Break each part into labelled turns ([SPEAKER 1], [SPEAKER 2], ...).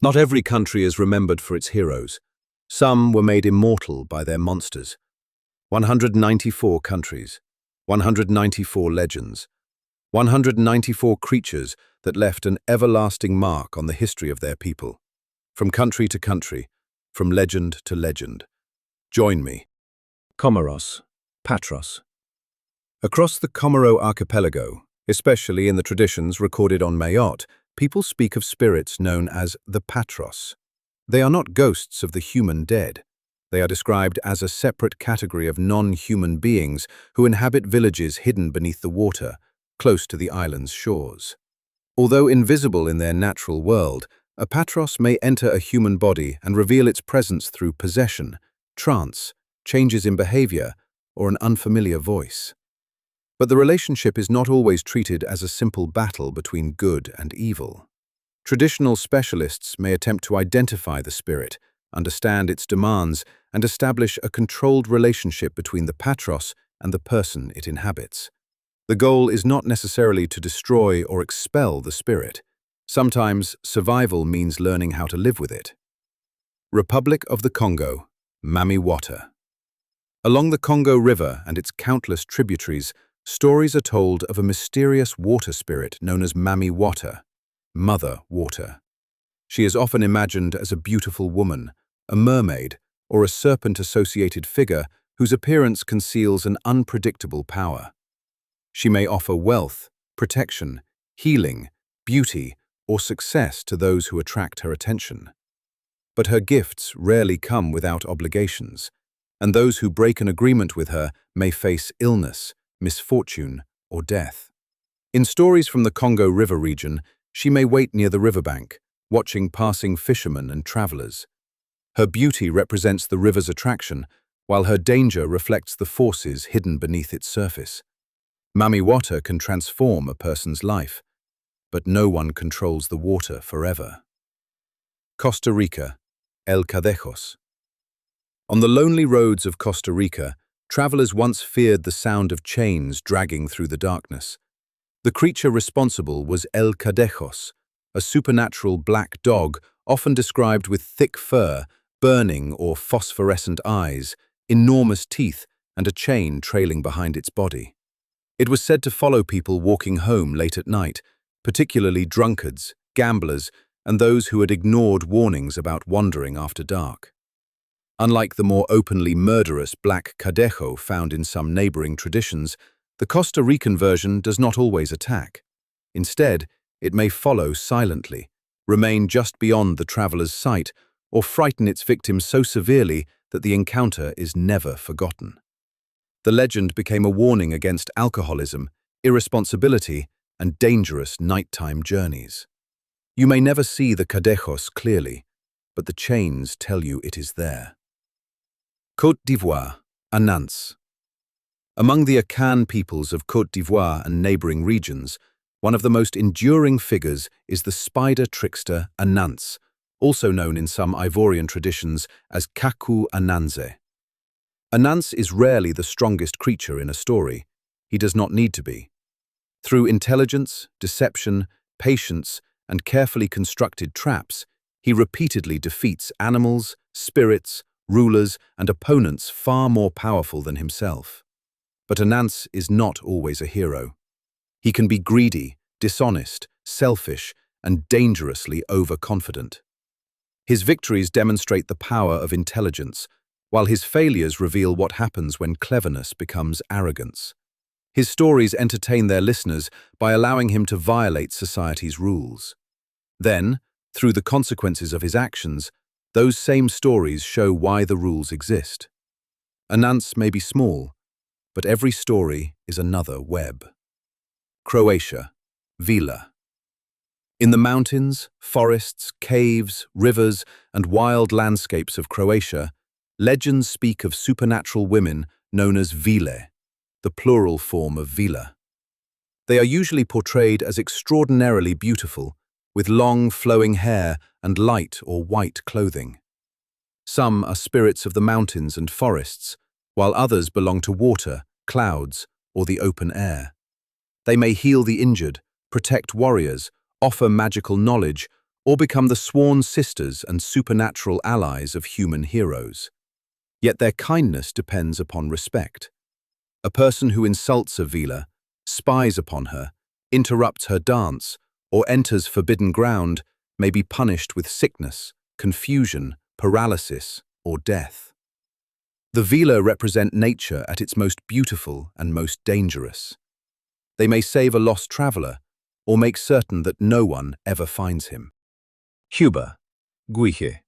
[SPEAKER 1] Not every country is remembered for its heroes. Some were made immortal by their monsters. 194 countries, 194 legends, 194 creatures that left an everlasting mark on the history of their people. From country to country, from legend to legend. Join me. Comoros, Patros. Across the Comoro archipelago, especially in the traditions recorded on Mayotte, people speak of spirits known as the Patros. They are not ghosts of the human dead. They are described as a separate category of non-human beings who inhabit villages hidden beneath the water, close to the island's shores. Although invisible in their natural world, a Patros may enter a human body and reveal its presence through possession, trance, changes in behavior, or an unfamiliar voice. But the relationship is not always treated as a simple battle between good and evil. Traditional specialists may attempt to identify the spirit, understand its demands, and establish a controlled relationship between the Patros and the person it inhabits. The goal is not necessarily to destroy or expel the spirit. Sometimes survival means learning how to live with it. Republic of the Congo, Mami Wata. Along the Congo River and its countless tributaries, stories are told of a mysterious water spirit known as Mami Wata, Mother Water. She is often imagined as a beautiful woman, a mermaid, or a serpent-associated figure whose appearance conceals an unpredictable power. She may offer wealth, protection, healing, beauty, or success to those who attract her attention. But her gifts rarely come without obligations, and those who break an agreement with her may face illness, misfortune, or death. In stories from the Congo River region, she may wait near the riverbank, watching passing fishermen and travelers. Her beauty represents the river's attraction, while her danger reflects the forces hidden beneath its surface. Mami Wata can transform a person's life, but no one controls the water forever. Costa Rica, El Cadejos. On the lonely roads of Costa Rica, travelers once feared the sound of chains dragging through the darkness. The creature responsible was El Cadejos, a supernatural black dog often described with thick fur, burning or phosphorescent eyes, enormous teeth, and a chain trailing behind its body. It was said to follow people walking home late at night, particularly drunkards, gamblers, and those who had ignored warnings about wandering after dark. Unlike the more openly murderous black Cadejo found in some neighboring traditions, the Costa Rican version does not always attack. Instead, it may follow silently, remain just beyond the traveler's sight, or frighten its victim so severely that the encounter is never forgotten. The legend became a warning against alcoholism, irresponsibility, and dangerous nighttime journeys. You may never see the Cadejos clearly, but the chains tell you it is there. Côte d'Ivoire, Ananse. Among the Akan peoples of Côte d'Ivoire and neighboring regions, one of the most enduring figures is the spider trickster Ananse, also known in some Ivorian traditions as Kaku Ananse. Ananse is rarely the strongest creature in a story. He does not need to be. Through intelligence, deception, patience, and carefully constructed traps, he repeatedly defeats animals, spirits, rulers, and opponents far more powerful than himself. But Ananse is not always a hero. He can be greedy, dishonest, selfish, and dangerously overconfident. His victories demonstrate the power of intelligence, while his failures reveal what happens when cleverness becomes arrogance. His stories entertain their listeners by allowing him to violate society's rules. Then, through the consequences of his actions, those same stories show why the rules exist. Ananse may be small, but every story is another web. Croatia, Vila. In the mountains, forests, caves, rivers, and wild landscapes of Croatia, legends speak of supernatural women known as Vile, the plural form of Vila. They are usually portrayed as extraordinarily beautiful, with long flowing hair and light or white clothing. Some are spirits of the mountains and forests, while others belong to water, clouds, or the open air. They may heal the injured, protect warriors, offer magical knowledge, or become the sworn sisters and supernatural allies of human heroes. Yet their kindness depends upon respect. A person who insults a Vila, spies upon her, interrupts her dance, or enters forbidden ground may be punished with sickness, confusion, paralysis, or death. The Vila represent nature at its most beautiful and most dangerous. They may save a lost traveler, or make certain that no one ever finds him. Cuba, Güije.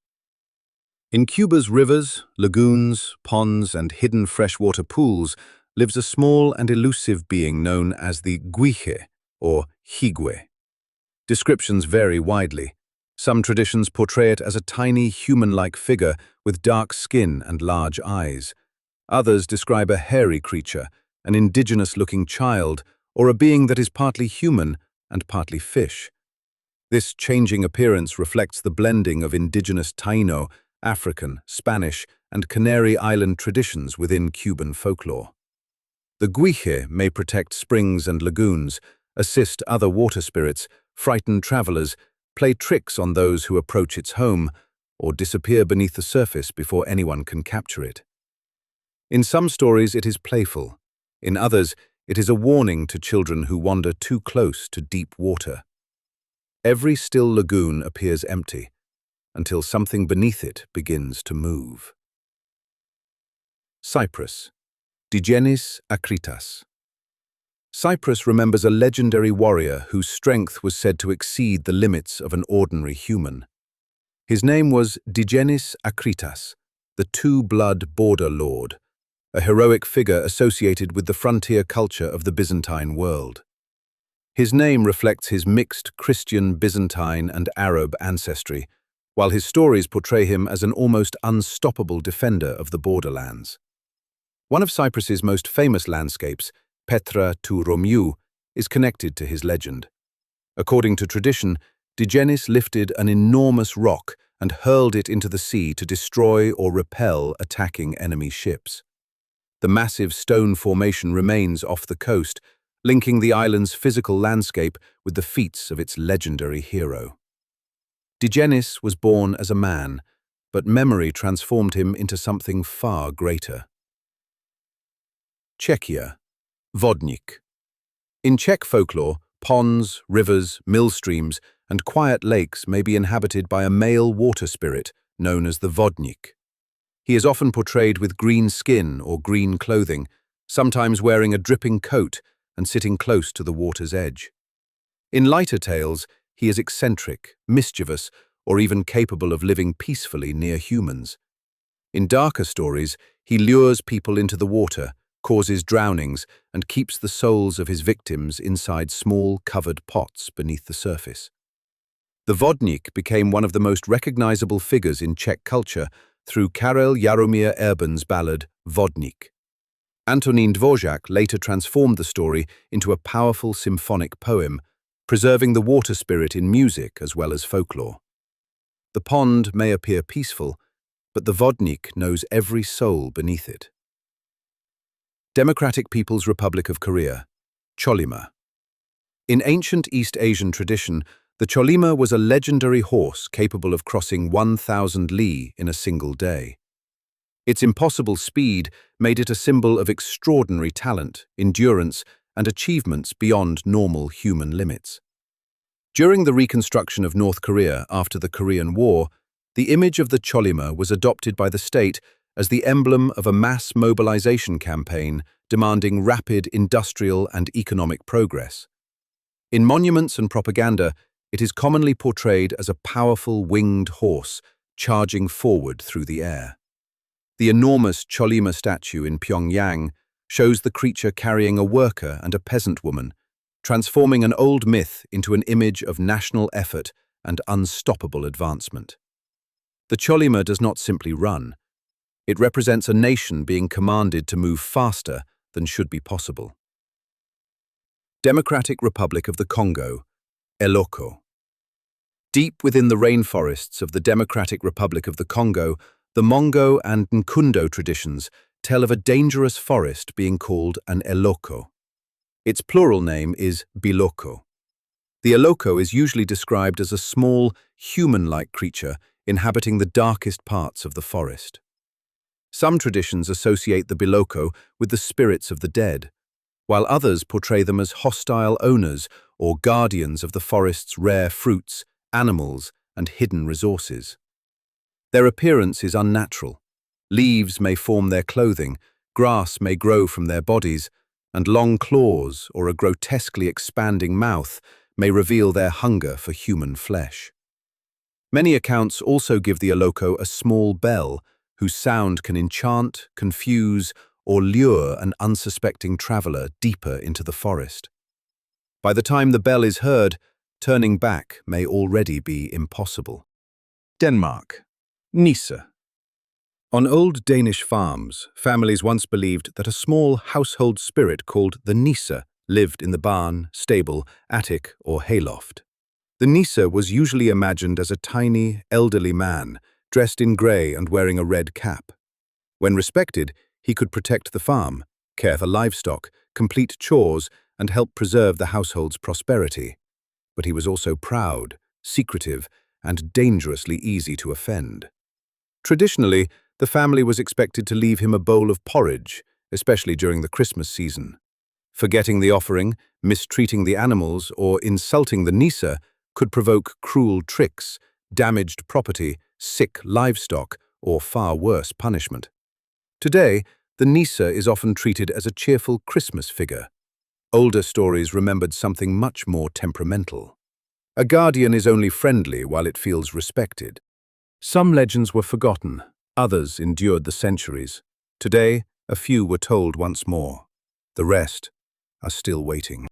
[SPEAKER 1] In Cuba's rivers, lagoons, ponds, and hidden freshwater pools lives a small and elusive being known as the Güije, or Güije. Descriptions vary widely. Some traditions portray it as a tiny human-like figure with dark skin and large eyes. Others describe a hairy creature, an indigenous-looking child, or a being that is partly human and partly fish. This changing appearance reflects the blending of indigenous Taino, African, Spanish, and Canary Island traditions within Cuban folklore. The Güije may protect springs and lagoons, assist other water spirits, frighten travelers, play tricks on those who approach its home, or disappear beneath the surface before anyone can capture it. In some stories it is playful. In others, it is a warning to children who wander too close to deep water. Every still lagoon appears empty, until something beneath it begins to move. Cyprus, Digenis Akritas. Cyprus remembers a legendary warrior whose strength was said to exceed the limits of an ordinary human. His name was Digenis Akritas, the two-blood border lord, a heroic figure associated with the frontier culture of the Byzantine world. His name reflects his mixed Christian, Byzantine, and Arab ancestry, while his stories portray him as an almost unstoppable defender of the borderlands. One of Cyprus's most famous landscapes, Petra to Romiou, is connected to his legend. According to tradition, Digenis lifted an enormous rock and hurled it into the sea to destroy or repel attacking enemy ships. The massive stone formation remains off the coast, linking the island's physical landscape with the feats of its legendary hero. Digenis was born as a man, but memory transformed him into something far greater. Czechia, Vodník. In Czech folklore, ponds, rivers, mill streams, and quiet lakes may be inhabited by a male water spirit known as the Vodník. He is often portrayed with green skin or green clothing, sometimes wearing a dripping coat and sitting close to the water's edge. In lighter tales, he is eccentric, mischievous, or even capable of living peacefully near humans. In darker stories, he lures people into the water, causes drownings, and keeps the souls of his victims inside small, covered pots beneath the surface. The Vodník became one of the most recognizable figures in Czech culture through Karel Jaromír Erben's ballad Vodník. Antonín Dvořák later transformed the story into a powerful symphonic poem, preserving the water spirit in music as well as folklore. The pond may appear peaceful, but the Vodník knows every soul beneath it. Democratic People's Republic of Korea, Chollima. In ancient East Asian tradition, the Chollima was a legendary horse capable of crossing 1,000 li in a single day. Its impossible speed made it a symbol of extraordinary talent, endurance, and achievements beyond normal human limits. During the reconstruction of North Korea after the Korean War, the image of the Chollima was adopted by the state as the emblem of a mass mobilization campaign demanding rapid industrial and economic progress. In monuments and propaganda, it is commonly portrayed as a powerful winged horse charging forward through the air. The enormous Chollima statue in Pyongyang shows the creature carrying a worker and a peasant woman, transforming an old myth into an image of national effort and unstoppable advancement. The Chollima does not simply run. It represents a nation being commanded to move faster than should be possible. Democratic Republic of the Congo, Eloko. Deep within the rainforests of the Democratic Republic of the Congo, the Mongo and Nkundo traditions tell of a dangerous forest being called an Eloko. Its plural name is Biloko. The Eloko is usually described as a small, human-like creature inhabiting the darkest parts of the forest. Some traditions associate the Biloko with the spirits of the dead, while others portray them as hostile owners or guardians of the forest's rare fruits, animals, and hidden resources. Their appearance is unnatural. Leaves may form their clothing, grass may grow from their bodies, and long claws or a grotesquely expanding mouth may reveal their hunger for human flesh. Many accounts also give the Eloko a small bell, whose sound can enchant, confuse, or lure an unsuspecting traveler deeper into the forest. By the time the bell is heard, turning back may already be impossible. Denmark. Nisse. On old Danish farms, families once believed that a small household spirit called the Nisse lived in the barn, stable, attic, or hayloft. The Nisse was usually imagined as a tiny, elderly man, dressed in grey and wearing a red cap. When respected, he could protect the farm, care for livestock, complete chores, and help preserve the household's prosperity. But he was also proud, secretive, and dangerously easy to offend. Traditionally, the family was expected to leave him a bowl of porridge, especially during the Christmas season. Forgetting the offering, mistreating the animals, or insulting the Nisse could provoke cruel tricks, damaged property, sick livestock, or far worse punishment. Today, the Nisse is often treated as a cheerful Christmas figure. Older stories remembered something much more temperamental. A guardian is only friendly while it feels respected. Some legends were forgotten, others endured the centuries. Today, a few were told once more. The rest are still waiting.